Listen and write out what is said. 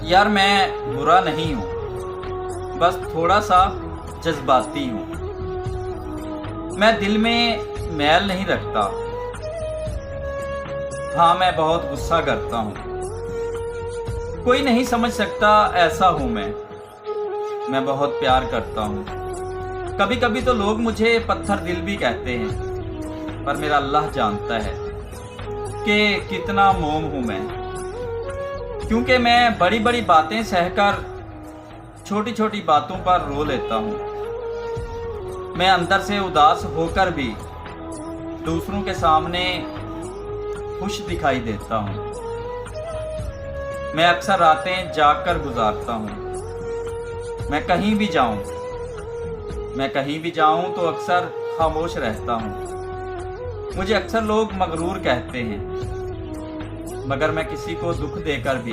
यार मैं बुरा नहीं हूँ, बस थोड़ा सा जज्बाती हूँ। मैं दिल में मैल नहीं रखता। हाँ, मैं बहुत गुस्सा करता हूँ। कोई नहीं समझ सकता ऐसा हूँ मैं बहुत प्यार करता हूँ। कभी कभी तो लोग मुझे पत्थर दिल भी कहते हैं, पर मेरा अल्लाह जानता है कि कितना मोम हूँ मैं। क्योंकि मैं बड़ी बड़ी बातें सहकर छोटी छोटी बातों पर रो लेता हूँ। मैं अंदर से उदास होकर भी दूसरों के सामने खुश दिखाई देता हूँ। मैं अक्सर रातें जागकर गुजारता हूँ। मैं कहीं भी जाऊँ तो अक्सर खामोश रहता हूँ। मुझे अक्सर लोग मगरूर कहते हैं, मगर मैं किसी को दुख देकर भी